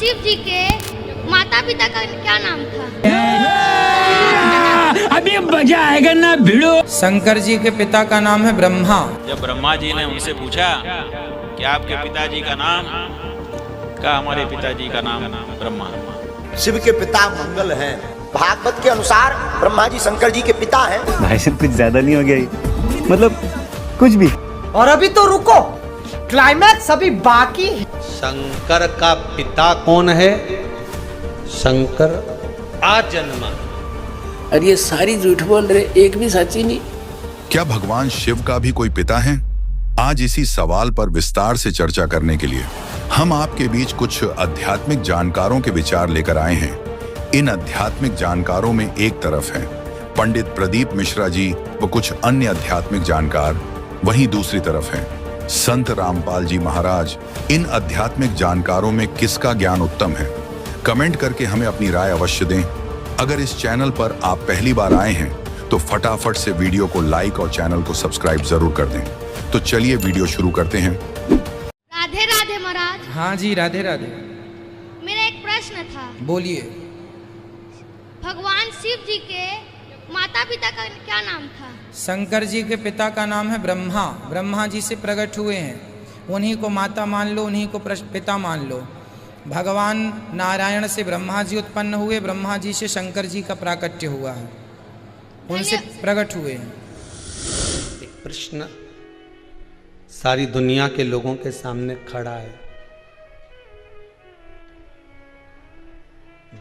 शिव जी के माता पिता का क्या नाम था? अभी मजा आएगा ना भिड़ो। शंकर जी के पिता का नाम है ब्रह्मा। जब ब्रह्मा जी ने उनसे पूछा कि आपके पिताजी का नाम, कहा हमारे पिताजी का नाम ब्रह्मा। शिव के पिता मंगल हैं। भागवत के अनुसार ब्रह्मा जी शंकर जी के पिता हैं। भाई साहब कुछ ज्यादा नहीं हो गया ये? मतलब कुछ भी। और अभी तो रुको, क्लाइमैक्स अभी बाकी है। शंकर का पिता कौन है? शंकर आजन्मा। अरे ये सारी झूठ बोल रहे, एक भी सच्ची नहीं। क्या भगवान शिव का भी कोई पिता है? आज इसी सवाल पर विस्तार से चर्चा करने के लिए हम आपके बीच कुछ आध्यात्मिक जानकारों के विचार लेकर आए हैं। इन आध्यात्मिक जानकारों में एक तरफ हैं पंडित प्रदीप मिश्रा जी व कुछ अन्य आध्यात्मिक जानकार, वहीं दूसरी तरफ हैं संत रामपाल जी महाराज। इन आध्यात्मिक जानकारों में किसका ज्ञान उत्तम है? कमेंट करके हमें अपनी राय अवश्य दें। अगर इस चैनल पर आप पहली बार आए हैं तो फटाफट से वीडियो को लाइक और चैनल को सब्सक्राइब जरूर कर दें। तो चलिए वीडियो शुरू करते हैं। राधे राधे महाराज। हाँ जी, राधे राधे। मेरा एक प्रश्न था। बोलिए। भगवान शिव जी के माता पिता का क्या नाम था? शंकर जी के पिता का नाम है ब्रह्मा। ब्रह्मा जी से प्रकट हुए हैं, उन्हीं को माता मान लो, उन्हीं को पिता मान लो। भगवान नारायण से ब्रह्मा जी उत्पन्न हुए, ब्रह्मा जी से शंकर जी का प्राकट्य हुआ है, उनसे प्रकट हुए हैं। एक प्रश्न सारी दुनिया के लोगों के सामने खड़ा है,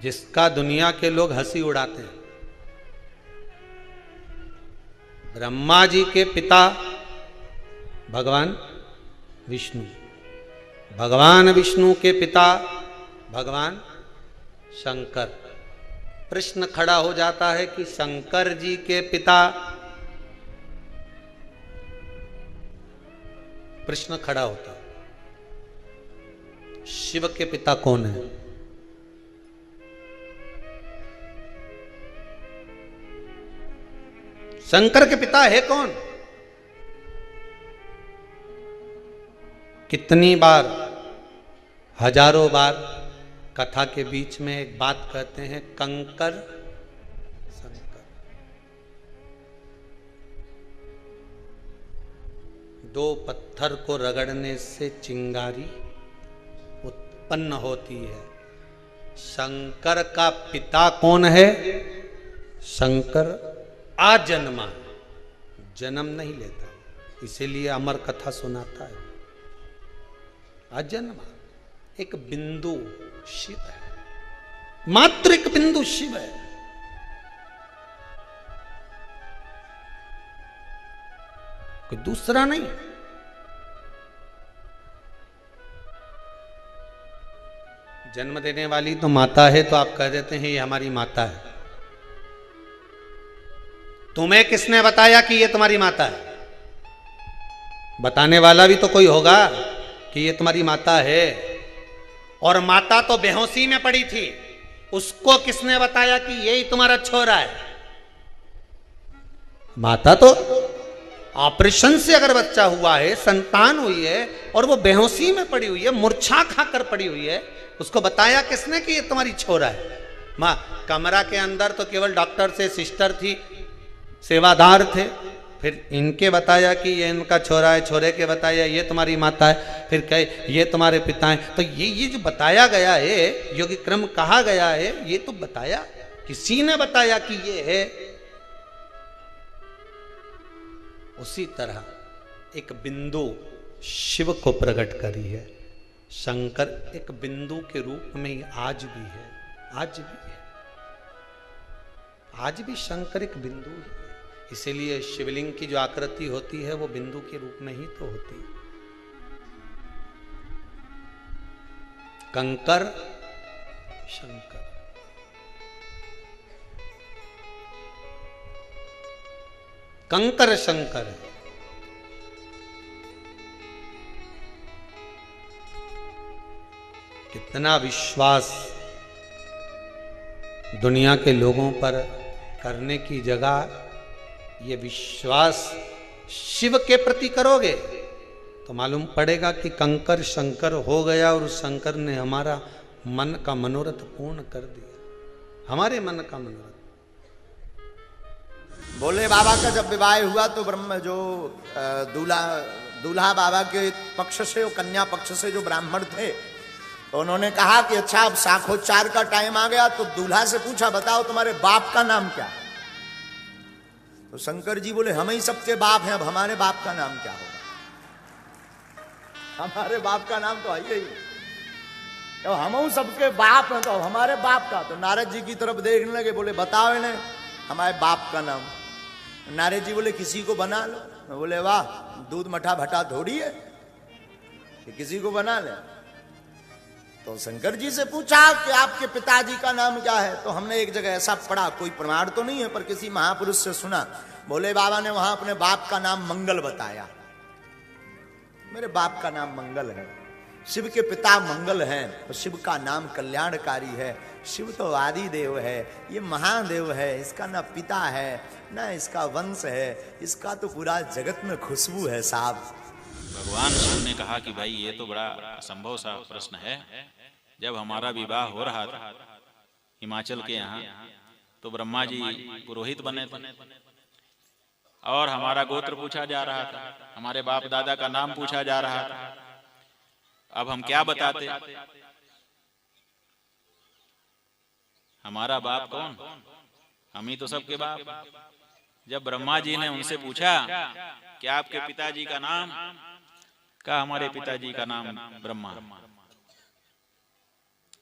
जिसका दुनिया के लोग हंसी उड़ाते हैं। ब्रह्मा जी के पिता भगवान विष्णु, भगवान विष्णु के पिता भगवान शंकर। प्रश्न खड़ा हो जाता है कि शंकर जी के पिता, प्रश्न खड़ा होता है शिव के पिता कौन है? शंकर के पिता है कौन? कितनी बार, हजारों बार कथा के बीच में एक बात कहते हैं, कंकर शंकर। दो पत्थर को रगड़ने से चिंगारी उत्पन्न होती है। शंकर का पिता कौन है? शंकर आजन्मा, जन्म नहीं लेता, इसीलिए अमर कथा सुनाता है। अजन्मा, एक बिंदु शिव है, मात्र एक बिंदु शिव है। कोई दूसरा नहीं। जन्म देने वाली तो माता है, तो आप कह देते हैं ये हमारी माता है। तुम्हें किसने बताया कि ये तुम्हारी माता है? बताने वाला भी तो कोई होगा कि ये तुम्हारी माता है। और माता तो बेहोशी में पड़ी थी, उसको किसने बताया कि यही तुम्हारा छोरा है? माता तो ऑपरेशन से अगर बच्चा हुआ है, संतान हुई है, और वो बेहोशी में पड़ी हुई है, मूर्छा खाकर पड़ी हुई है, उसको बताया किसने कि ये तुम्हारी छोरा है? मां, कमरा के अंदर तो केवल डॉक्टर से सिस्टर थी, सेवादार थे, फिर इनके बताया कि ये इनका छोरा है, छोरे के बताया ये तुम्हारी माता है, फिर कहे ये तुम्हारे पिता हैं। तो ये जो बताया गया है, योगी क्रम कहा गया है, ये तो बताया, किसी ने बताया कि ये है। उसी तरह एक बिंदु शिव को प्रकट करी है। शंकर एक बिंदु के रूप में ही आज भी है, आज भी है, आज भी शंकर एक बिंदु है। इसीलिए शिवलिंग की जो आकृति होती है वो बिंदु के रूप में ही तो होती है। कंकर शंकर, कंकर शंकर। कितना विश्वास दुनिया के लोगों पर करने की जगह ये विश्वास शिव के प्रति करोगे तो मालूम पड़ेगा कि कंकर शंकर हो गया और उस शंकर ने हमारा मन का मनोरथ पूर्ण कर दिया, हमारे मन का मनोरथ। भोले बाबा का जब विवाह हुआ तो ब्रह्म जो दूल्हा बाबा के पक्ष से और कन्या पक्ष से जो ब्राह्मण थे, तो उन्होंने कहा कि अच्छा अब शाखोच्चार का टाइम आ गया, तो दूल्हा से पूछा बताओ तुम्हारे बाप का नाम क्या है? तो शंकर जी बोले हम ही सबके बाप हैं, अब हमारे बाप का नाम क्या होगा? हमारे बाप का नाम तो है ही, तो हम सबके बाप हैं, तो अब हमारे बाप का। तो नारद जी की तरफ देखने लगे, बोले बताओ इन्हें हमारे बाप का नाम। नारद जी बोले किसी को बना लो। बोले वाह, दूध मठा भटा थोड़ी है कि किसी को बना ले। तो शंकर जी से पूछा कि आपके पिताजी का नाम क्या है? तो हमने एक जगह ऐसा पढ़ा, कोई प्रमाण तो नहीं है पर किसी महापुरुष से सुना, भोले बाबा ने वहां अपने बाप का नाम मंगल बताया। मेरे बाप का नाम मंगल है। शिव के पिता मंगल हैं, तो शिव का नाम कल्याणकारी है। शिव तो आदि देव है, ये महादेव है, इसका ना पिता है ना इसका वंश है, इसका तो पूरा जगत में खुशबू है साहब। भगवान शिव ने कहा कि भाई ये तो बड़ा असंभव सा प्रश्न है। जब हमारा विवाह हो रहा था हिमाचल के यहाँ, तो ब्रह्मा जी पुरोहित बने थे और हमारा गोत्र पूछा जा रहा था, हमारे बाप दादा का नाम पूछा जा रहा था। अब हम क्या बताते? हमारा बाप कौन? हम ही तो सबके बाप। जब ब्रह्मा जी ने उनसे पूछा कि आपके पिताजी का नाम, कहा हमारे पिताजी का नाम ब्रह्मा।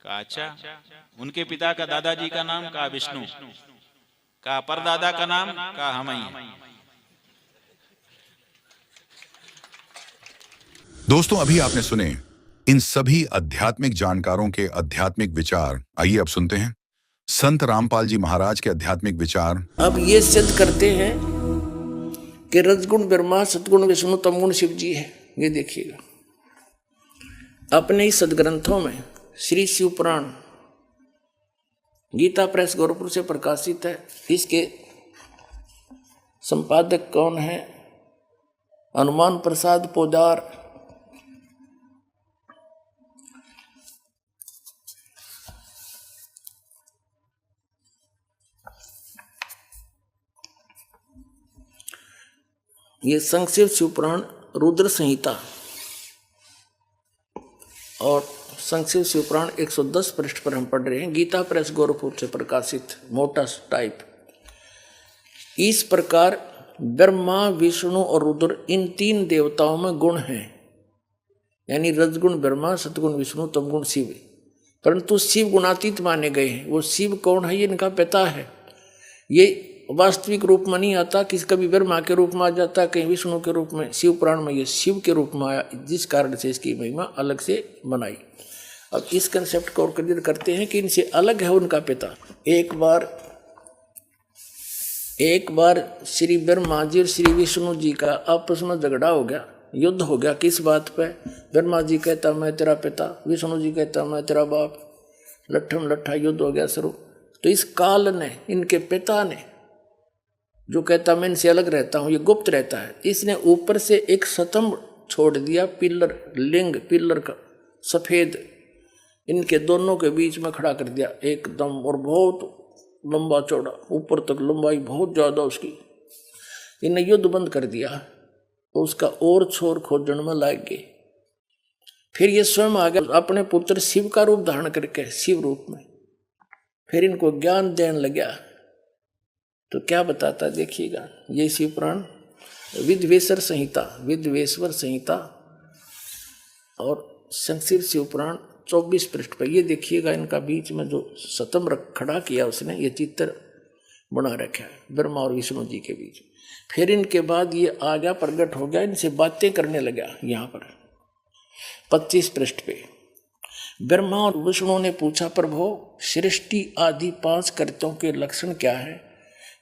कहा अच्छा, उनके पिता का दादाजी का नाम? कहा विष्णु। कहा परदादा का नाम? कहा हम ही हैं। दोस्तों, अभी आपने सुने इन सभी आध्यात्मिक जानकारों के आध्यात्मिक विचार। आइए अब सुनते हैं संत रामपाल जी महाराज के आध्यात्मिक विचार। अब ये सिद्ध करते हैं कि रजगुण ब्रह्मा, सतगुण विष्णु, तमगुण शिव जी है। ये देखिएगा अपने ही सदग्रंथों में श्री शिव पुराण गीता प्रेस गोरखपुर से प्रकाशित है। इसके संपादक कौन है? हनुमान प्रसाद पोदार। ये संक्षिप्त शिवपुराण रुद्र संहिता और संक्षिप्त शिवपुराण 110 पृष्ठ पर हम पढ़ रहे हैं। गीता प्रेस गोरखपुर से प्रकाशित मोटा टाइप। इस प्रकार ब्रह्मा, विष्णु और रुद्र इन तीन देवताओं में गुण हैं, यानी रजगुण ब्रह्मा, सतगुण विष्णु, तमगुण शिव। परंतु शिव गुणातीत माने गए हैं। वो शिव कौन है? ये इनका पिता है। ये वास्तविक रूप में नहीं आता, किसी कभी ब्रह्मा के रूप में आ जाता, कहीं विष्णु के रूप में। शिव पुराण में ये शिव के रूप में आया, जिस कारण से इसकी महिमा अलग से बनाई। अब इस कंसेप्ट को और क्लियर करते हैं कि इनसे अलग है उनका पिता। एक बार श्री ब्रह्मा जी और श्री विष्णु जी का आपस में झगड़ा हो गया, युद्ध हो गया। किस बात पे? ब्रह्मा जी कहता मैं तेरा पिता, विष्णु जी कहता मैं तेरा बाप। लट्ठम लट्ठा युद्ध हो गया शुरू। तो इस काल ने, इनके पिता ने, जो कहता मैं इनसे अलग रहता हूं, ये गुप्त रहता है, इसने ऊपर से एक स्तंभ छोड़ दिया, पिलर, लिंग पिलर का सफेद, इनके दोनों के बीच में खड़ा कर दिया एकदम, और बहुत लंबा चौड़ा, ऊपर तक लंबाई बहुत ज्यादा उसकी। इन्हें युद्ध बंद कर दिया, तो उसका और छोर खोजने में लग गए। फिर ये स्वयं आ गया अपने पुत्र शिव का रूप धारण करके, शिव रूप में। फिर इनको ज्ञान देने लगा। तो क्या बताता देखिएगा, ये शिव पुराण विद्वेश्वर संहिता और संक्षिप्त शिव पुराण 24 पृष्ठ पर। ये देखिएगा इनका बीच में जो स्तंभ खड़ा किया उसने, ये चित्र बना रखा है ब्रह्मा और विष्णु जी के बीच। फिर इनके बाद ये आ गया, प्रकट हो गया, इनसे बातें करने लगा। यहाँ पर 25 पृष्ठ पे ब्रह्मा और विष्णु ने पूछा, प्रभु सृष्टि आदि 5 कृत्यों के लक्षण क्या है,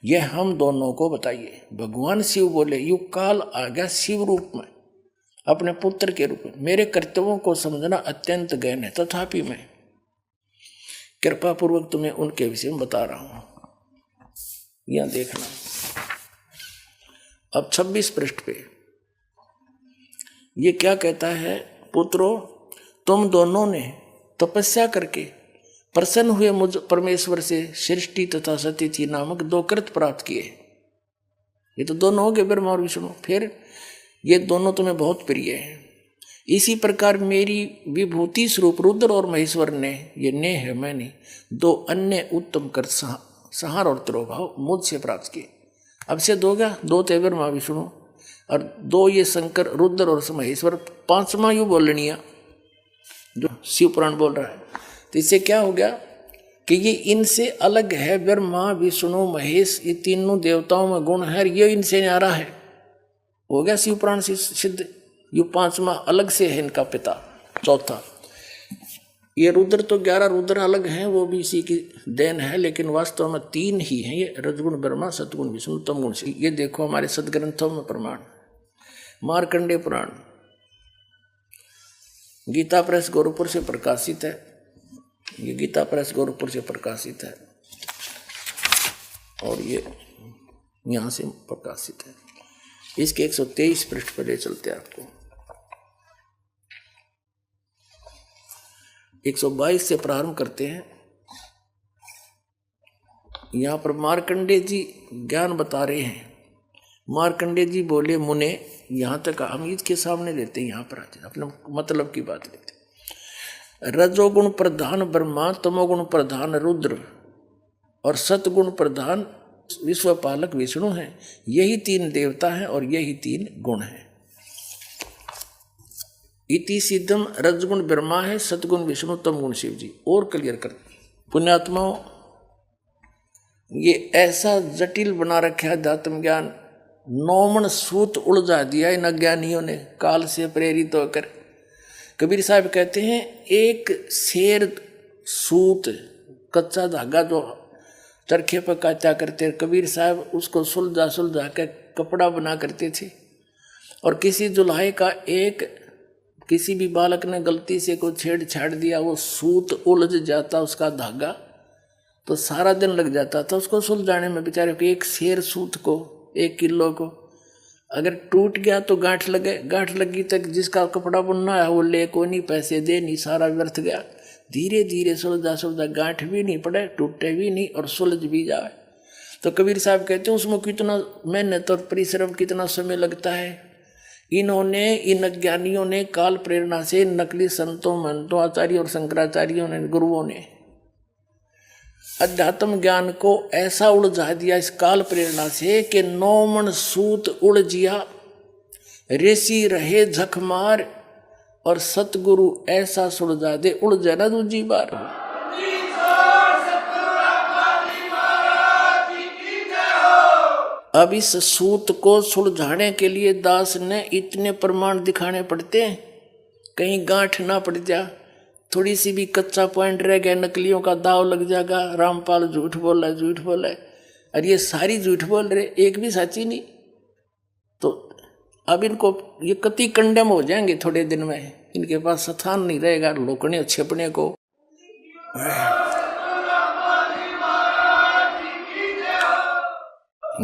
यह हम दोनों को बताइए। भगवान शिव बोले, युग काल आ गया शिव रूप में, अपने पुत्र के रूप में। मेरे कर्तव्यों को समझना अत्यंत गहन है, तथापि मैं कृपा पूर्वक तुम्हें उनके विषय में बता रहा हूं। यह देखना अब 26 पृष्ठ पे ये क्या कहता है, पुत्रों तुम दोनों ने तपस्या करके प्रसन्न हुए मुझ परमेश्वर से सृष्टि तथा सतिथि नामक 2 कृत प्राप्त किए। ये तो दोनों हो गए, ब्रह्मा और विष्णु। फिर ये दोनों तुम्हें बहुत प्रिय हैं। इसी प्रकार मेरी विभूति स्वरूप रुद्र और महेश्वर ने, ये ने है मैं नहीं, 2 अन्य उत्तम कर संहार और तिरोभाव मुझसे प्राप्त किए। अब से 2 गया, 2 थे ब्रह्मा विष्णु और 2 ये शंकर रुद्र और महेश्वर, 5वां यू बोलनिया जो शिव पुराण बोल रहा है। तो इससे क्या हो गया कि ये इनसे अलग है। ब्रह्मा विष्णु महेश ये तीनों देवताओं में गुण है, ये इनसे न्यारा है। हो गया शिव पुराण से सिद्ध। ये 5वां अलग से है इनका पिता। चौथा ये रुद्र तो 11 रुद्र अलग हैं, वो भी इसी की देन है, लेकिन वास्तव में 3 ही हैं ये, रजगुण ब्रह्मा, सतगुण विष्णु, तमगुण शिव। ये देखो हमारे सदग्रंथों में प्रमाण। मार्कंडेय पुराण गीता प्रेस गोरखपुर से प्रकाशित है। ये गीता प्रेस गोरखपुर से प्रकाशित है और ये यहाँ से प्रकाशित है। इसके 123 पृष्ठ पर ले चलते हैं आपको। 122 से प्रारंभ करते हैं। यहाँ पर मार्कंडेय जी ज्ञान बता रहे हैं। मार्कंडेय जी बोले मुने, यहाँ तक हम इसके सामने लेते हैं, यहाँ पर आते अपने मतलब की बात लेते। रजोगुण प्रधान ब्रह्मा, तमोगुण प्रधान रुद्र और सतगुण प्रधान विश्वपालक विष्णु हैं। यही 3 देवता हैं और यही 3 गुण हैं। इति सिद्धम रजगुण ब्रह्मा है, सतगुण विष्णु, तमगुण शिव जी। और क्लियर कर पुण्यात्माओं, ये ऐसा जटिल बना रखा है अध्यात्म ज्ञान, 9 सूत उलझा दिया इन अज्ञानियों ने काल से प्रेरित होकर। कबीर साहब कहते हैं एक शेर सूत कच्चा धागा जो चरखे पर काटा करते, कबीर साहब उसको सुलझा सुलझा कर कपड़ा बना करते थे। और किसी जुल्हे का एक किसी भी बालक ने गलती से कोई छेड़छाड़ दिया, वो सूत उलझ जाता उसका धागा, तो सारा दिन लग जाता था उसको सुलझाने में। बेचारे को एक शेर सूत को 1 किलो को अगर टूट गया तो गांठ लगे, गांठ लगी तक जिसका कपड़ा बुनना है वो ले को नहीं, पैसे दे नहीं, सारा व्यर्थ गया। धीरे धीरे सुलझा सुलझा गांठ भी नहीं पड़े, टूटे भी नहीं और सुलझ भी जाए। तो कबीर साहब कहते हैं उसमें कितना मेहनत और परिश्रम, कितना समय लगता है। इन्होंने, इन अज्ञानियों ने काल प्रेरणा से, नकली संतों महंतों आचार्यों और शंकराचार्यों ने, गुरुओं ने अध्यात्म ज्ञान को ऐसा उलझा दिया इस काल प्रेरणा से कि 9 सूत उलझिया, ऋषि रहे झकमार और सतगुरु ऐसा सुलझा दे उलझा ना दूजी बार। अब इस सूत को सुलझाने के लिए दास ने इतने प्रमाण दिखाने पड़ते हैं, कहीं गांठ ना पड़ जा, थोड़ी सी भी कच्चा पॉइंट रह गया, नकलियों का दाव लग जाएगा। रामपाल झूठ बोला और ये सारी झूठ बोल रहे, एक भी सच्ची नहीं। तो अब इनको ये कति कंडेम हो जाएंगे थोड़े दिन में, इनके पास स्थान नहीं रहेगा लोकने छिपने को।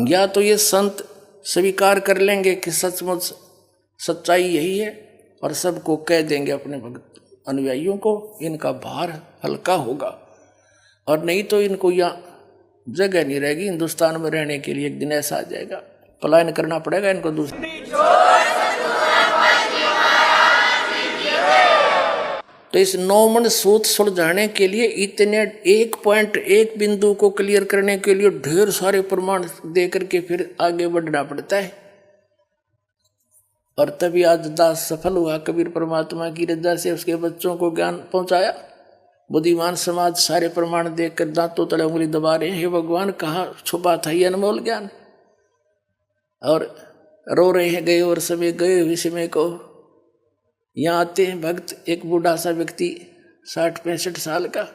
या तो ये संत स्वीकार कर लेंगे कि सचमुच सच्चाई यही है और सबको कह देंगे अपने भक्त अनुयायियों को, इनका भार हल्का होगा। और नहीं तो इनको यहाँ जगह नहीं रहेगी हिंदुस्तान में रहने के लिए। एक दिन ऐसा आ जाएगा, पलायन करना पड़ेगा इनको दूसरे। तो इस 9 सूत सुलझाने के लिए इतने एक बिंदु को क्लियर करने के लिए ढेर सारे प्रमाण दे करके फिर आगे बढ़ना पड़ता है। और तभी आज दास सफल हुआ, कबीर परमात्मा की रजा से उसके बच्चों को ज्ञान पहुंचाया। बुद्धिमान समाज सारे प्रमाण देखकर दांतों तले उंगली दबा रहे हैं, हे भगवान कहाँ छुपा था ये अनमोल ज्ञान। और रो रहे हैं गए और समय गए हुए समय को। यहाँ आते हैं भक्त, एक बूढ़ा सा व्यक्ति 60-65 साल का,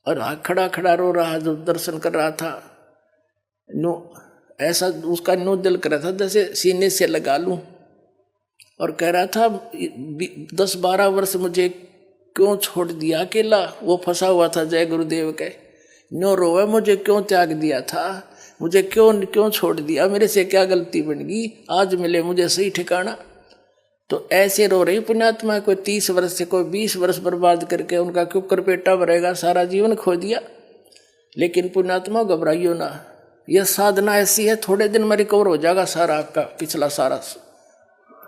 और खड़ा खड़ा रो रहा, जो दर्शन कर रहा था। नो ऐसा उसका नो दिल कर रहा था जैसे सीने से लगा लूं, और कह रहा था 10-12 वर्ष मुझे क्यों छोड़ दिया अकेला। वो फंसा हुआ था जय गुरुदेव के। नो रोवे मुझे क्यों त्याग दिया था, मुझे क्यों छोड़ दिया, मेरे से क्या गलती बन गई, आज मिले मुझे सही ठिकाना। तो ऐसे रो रही पुण्यात्मा, कोई 30 वर्ष से कोई 20 वर्ष बर्बाद करके उनका क्यों करपेटा भरेगा, सारा जीवन खो दिया। लेकिन पुण्यात्मा घबराइयो ना, यह साधना ऐसी है, थोड़े दिन में रिकवर हो जाएगा सारा आपका पिछला सारा,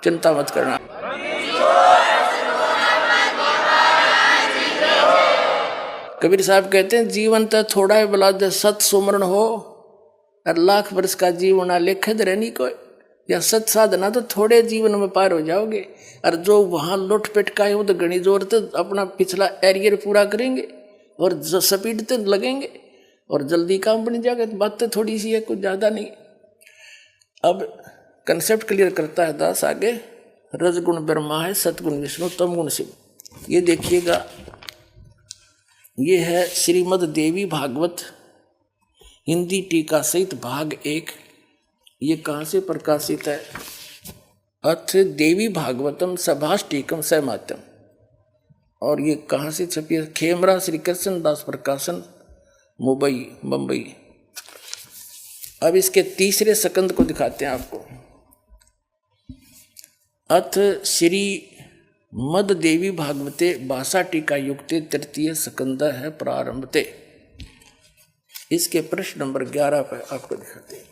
चिंता मत करना। कबीर साहब कहते हैं जीवन तो थोड़ा है बलाद सत सुमरण हो और लाख वर्ष का जीवन लेखद रहनी कोई, या सत साधना तो थोड़े जीवन में पार हो जाओगे। और जो वहाँ लुट पिट है वो तो गणी जोर तो अपना पिछला एरियर पूरा करेंगे और स्पीड तो लगेंगे और जल्दी काम बन जाएगा। तो बात तो थोड़ी सी है, कुछ ज़्यादा नहीं। अब कंसेप्ट क्लियर करता है दास आगे, रजगुण ब्रह्मा है, सतगुण विष्णु, तमगुण शिव। ये देखिएगा, ये है श्रीमद् देवी भागवत हिंदी टीका सहित भाग 1। ये कहाँ से प्रकाशित है? अथ देवी भागवतम सभाष्टीकम सहमात्यम। और ये कहाँ से छपी है? खेमरा श्री कृष्ण दास प्रकाशन, मुंबई। अब इसके तीसरे सकंद को दिखाते हैं आपको। अथ श्री मद देवी भागवते भाषा टीका युक्ते तृतीय सकंद है प्रारंभते। इसके प्रश्न नंबर 11 पर आपको दिखाते हैं।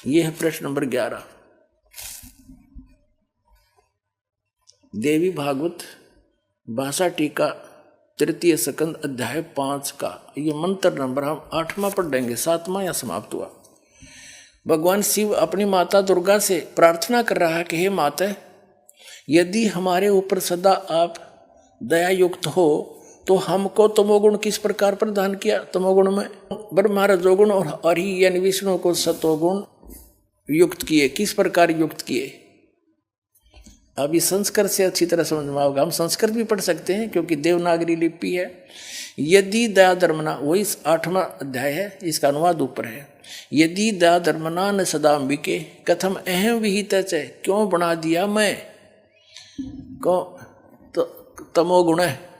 यह है प्रश्न नंबर 11, देवी भागवत भाषा टीका तृतीय सकंद अध्याय 5 का ये मंत्र नंबर हम 8वां पढ़ेंगे, 7वां या समाप्त हुआ। भगवान शिव अपनी माता दुर्गा से प्रार्थना कर रहा है कि हे माता, यदि हमारे ऊपर सदा आप दया युक्त हो तो हमको तमोगुण किस प्रकार प्रदान किया? तमोगुण में ब्रह्मा रजोगुण और हरि यानी विष्णु को सतोगुण युक्त किए, किस प्रकार युक्त किए? अब इस संस्कृत से अच्छी तरह समझ में आओगे। हम संस्कृत भी पढ़ सकते हैं क्योंकि देवनागरी लिपि है। यदि दया धर्मना, वही 8वां अध्याय है, इसका अनुवाद ऊपर है। यदि दया धर्मना न सदा अंबिके कथम अहम विहित है, क्यों बना दिया मैं को तो तमोगुण है।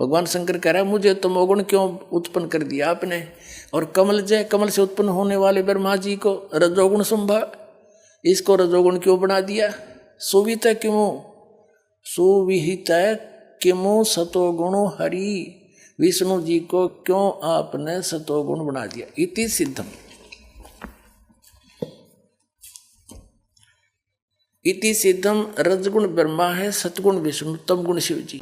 भगवान शंकर कह रहा है मुझे तमोगुण क्यों उत्पन्न कर दिया आपने। और कमल से उत्पन्न होने वाले ब्रह्मा जी को रजोगुण संभव, इसको रजोगुण क्यों बना दिया? सुविहित किमु सतोगुणो हरि, विष्णु जी को क्यों आपने सतोगुण बना दिया? इति सिद्धम। इति सिद्धम रजगुण ब्रह्मा है, सतगुण विष्णु, तमगुण शिव जी।